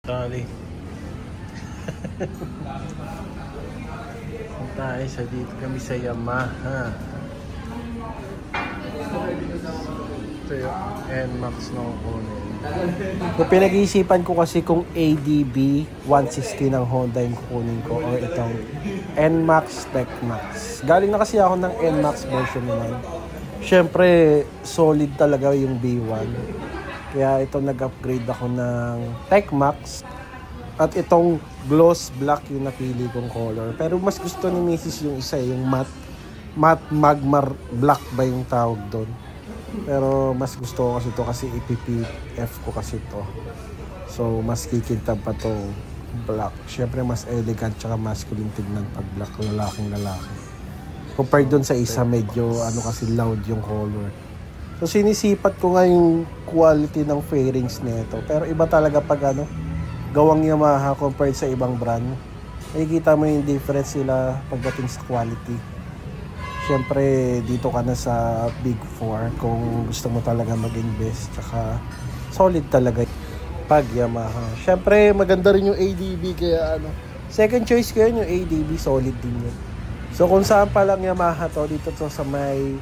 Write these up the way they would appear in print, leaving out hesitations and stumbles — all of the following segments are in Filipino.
Tali. Tayo sa dito kami sa Yamaha. Ito yung NMAX na kukunin. Kung pinag-iisipan ko kasi kung ADB 160 ng Honda yung kukunin ko o itong NMAX TechMax. Galing na kasi ako ng NMAX version naman. Siyempre, solid talaga yung B1. Kaya ito nag-upgrade ako ng TechMax. At itong gloss black yung napili kong color. Pero mas gusto ni Mrs. yung isa, yung matte magmar black ba yung tawag doon. Pero mas gusto ko kasi ito kasi IPPF ko kasi ito. So mas kikintab pa to black. Siyempre mas elegant tsaka masculine tignan pag black, lalaking lalaki. Compared doon sa isa, medyo ano kasi loud yung color. So sinisipat ko nga yung quality ng fairings nito. Pero iba talaga pag ano, gawang Yamaha compared sa ibang brand. Nakikita mo yung difference sila pagdating sa quality. Siyempre, dito ka na sa Big 4 kung gusto mo talaga mag-invest. Tsaka, solid talaga pag Yamaha. Siyempre, maganda rin yung ADB. Kaya ano, second choice ko yun, yung ADB. Solid din yun. So, kung saan pa lang Yamaha to, dito to sa may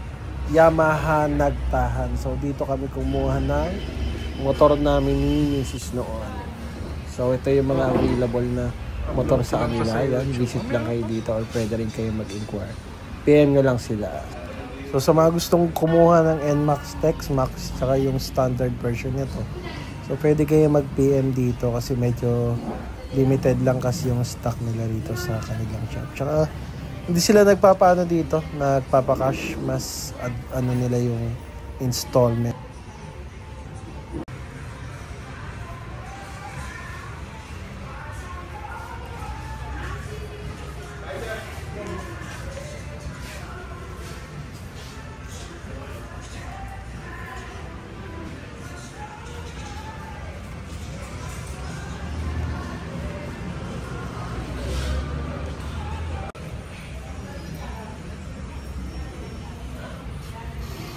Yamaha Nagtahan. So, dito kami kumuha ng motor namin ni Mrs. noon. So, ito yung mga available na motor sa kanila. Yan, visit lang kayo dito or pwede rin kayo mag-inquire. PM nyo lang sila. So, sa mga gustong kumuha ng NMAX TechMax, tsaka yung standard version nito. So, pwede kayo mag-PM dito kasi medyo limited lang kasi yung stock nila rito sa kanilang shop. Tsaka, hindi sila nagpapaano dito, nagpapakash, mas ano nila yung installment.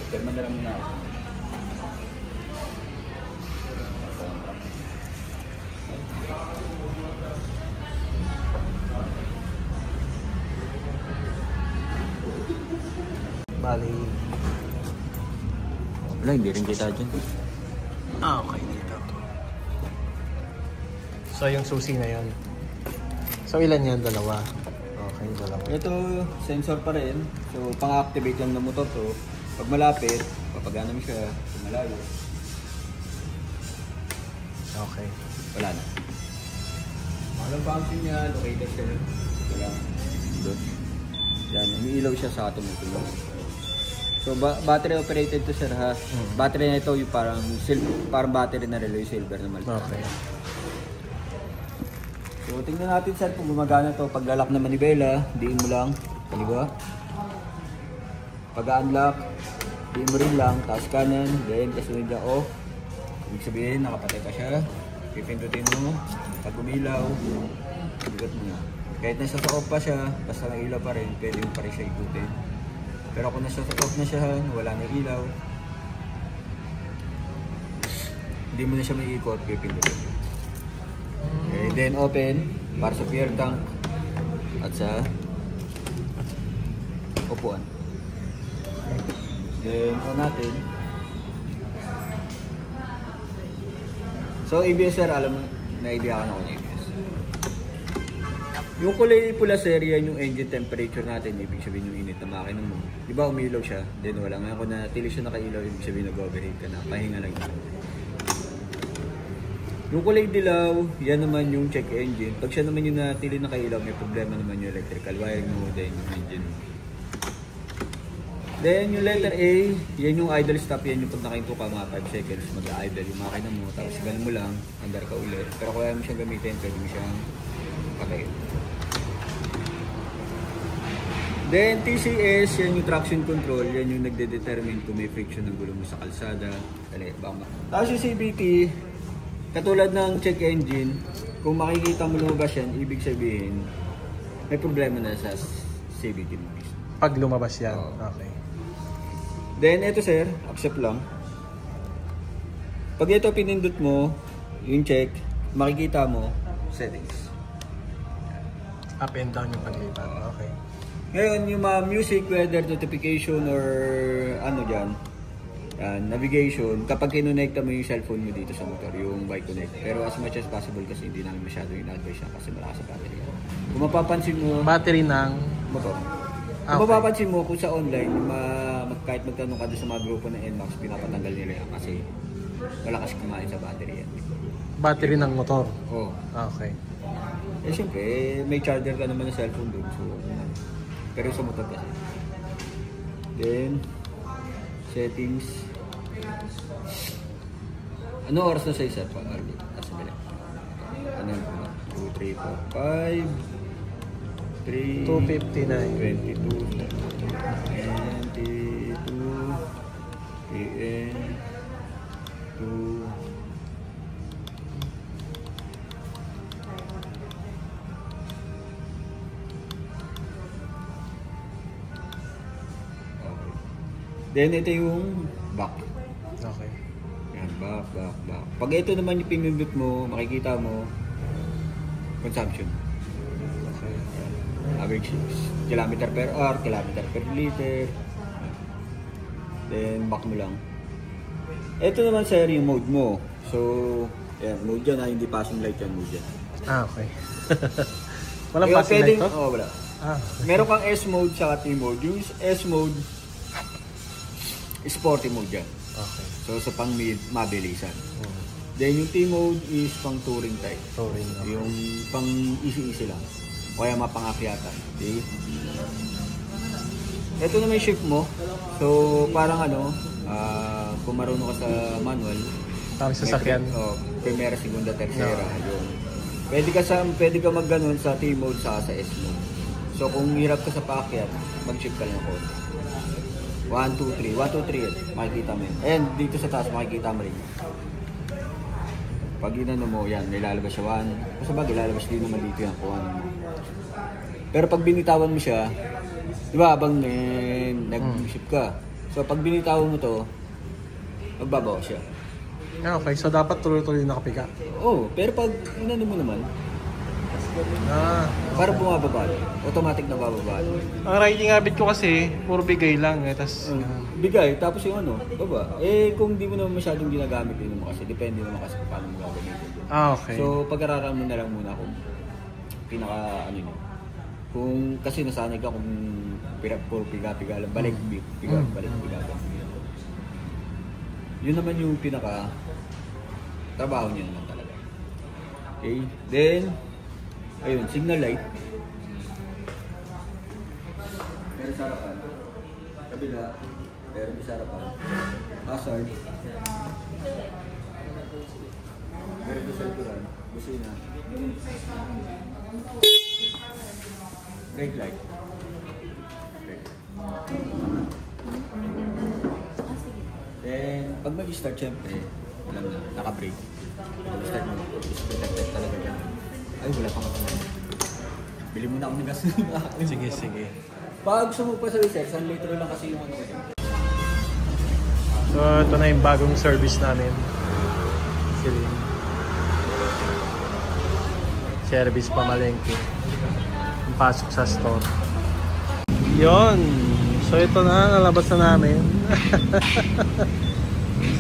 Terman na lang muna ako. Bali. Wala, hindi rin kita dyan. Okay dito. So, yung susi na yun. So, ilan yan? Dalawa. Okay, dalawa. Ito, sensor pa rin. So, pang-activate lang ng motor to. Pag malapit, papagana mo siya. Pag malayo, Okay. wala na. Walang function niya, located siya. Wala. Doon. Yan, umiilaw siya sa atom ito. So, battery operated to sir ha. Battery na ito yung parang battery na relay silver naman. Okay. So, tingnan natin sir kung gumagana to. Pag lalak na manibela, diin mo lang. Kaliwa. Pag-unlock, diin mo rin lang. Taas kanan, then kasunod na off. Ibig sabihin, nakapatay ka siya. Pipindutin mo. Pag umilaw, bigat mo na. Kahit nasa off pa siya, basta may ilaw pa rin, pwede mo pa rin siya ikutin. Pero kung nasa off na siya, wala na ilaw, hindi mo na siya may ikot, pipindutin mo. Okay, then open para sa fuel tank at sa upuan. Then on natin. So ABS sir, alam mo, na-idea ka na kung ABS. Yung kulay pula sir, yan yung engine temperature natin, ibig sabihin yung init na makina mo. Diba umilaw siya, then wala. Ngayon kung natili siya nakailaw, ibig sabihin nag-overheat ka na, pahinga lang yun. Yung kulay dilaw, yan naman yung check engine. Pag siya naman yung natili nakailaw, may problema naman yung electrical wiring mo, then yung engine mo. Then yung letter A, yan yung idle stop, yan yung pag nakahinto ka mga 5 seconds, mag-idle yung makina mo, tapos sigalan mo lang, andar ka ulit. Pero kung ayaw mo siyang gamitin, pwede mo siyang patayin. Then TCS, yan yung traction control, yan yung nagde-determine kung may friction ng gulong mo sa kalsada. Tapos yung CVT, katulad ng check engine, kung makikita mo lumabas yan, ibig sabihin, may problema na sa CVT mo. Pag lumabas yan? Okay. Then ito sir, accept lang. Pag ito pinindot mo, yung check, makikita mo, settings. Up and down yung paglipat. Okay. Ngayon, yung mga music, weather, notification, or ano dyan, navigation, kapag kinonekta mo yung cellphone mo dito sa motor, yung bike connect. Pero as much as possible kasi hindi namin masyado yung advice yan kasi malakas sa battery. Kung mapapansin mo, Battery ng motor. Okay. Kung mapapansin mo, kung sa online, kahit magtanong ka doon sa mga grupo ng NMAX, pinapatanggal nila yan kasi malakas kumain sa battery yan. battery ng motor. Oo. Okay. Eh syempre, may charger ka naman ng cellphone doon. So, pero sa motor kasi. Then, settings. Ano oras na sa isa pa? Sa bala. Ano? 2, 3, 4, 5, 3, 2:59. 22, 22 AM, 2. Then ito yung back. Okay. Yan, back. Pag ito naman yung pinindot mo, makikita mo consumption. Okay. Yan. Average kilometer per hour, kilometer per liter. Then back mo lang. Ito naman sir yung mode mo. So, yan, mode dyan hindi passing light yan, mode dyan. Okay. Walang passing light to? Oo, wala. Okay. Meron kang S mode sa T mode. Yung S mode, sporty mode yan. Okay. So sa pang mabilisan. Then yung T mode is pang touring type. Touring. Okay. Yung pang easy lang. O kaya mapangakyatan. Okay? Ito na may shift mo. So parang ano, kung marunong ka sa manual, Parang sasakyan. primera, segunda, tercera. Yun. Pwede ka mag-ganon sa T mode sa S mode. So kung hirap ka sa paakyat, mag-shift ka lang ako. 1, 2, 3. 1, 2, 3 yan. Makikita mo yun. And dito sa taas, makikita mo rin. Pag inano mo, yan, nilalabas siya 1. Kasi bagay, lalabas din naman dito yan kung ano mo. Pero pag binitawan mo siya, di ba, habang nag-shift ka. So pag binitawan mo to, magbabawa siya. Okay, so dapat tuloy-tuloy nakapiga. Oo, pero pag inano mo naman, para bumababa. Automatic na bababa. Ang riding habit ko kasi, puro bigay lang. Tas, bigay, tapos yung ano, baba. Eh, kung di mo naman masyadong ginagamit din mo kasi, depende naman kasi kung paano mo gagamitin. okay. So, pag-aralan mo na lang muna kung ano yun. Kung, kasi nasanay ka kung puro piga-piga lang, balik, balik. Yun naman yung trabaho niya naman talaga. Okay, then, ayun, signal light. Meron sa harapan. Kabila. Meron sa harapan. Hazard. Meron sa likuran. Busina. Brake light. Then, pag mag-start, syempre, alam na, naka-brake. Pag-start mo, protected talaga dyan. Ay, wala pang kapag. Bili mo na ako ng gas. Sige. Pag sumupa sa research, 1 litro lang kasi yung ano ko. So, ito na yung bagong service namin. Service pamalengke. Pasok sa store. Yon. So, ito na. Nalabas na namin.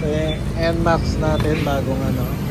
So, yung NMAX natin. Bagong ano.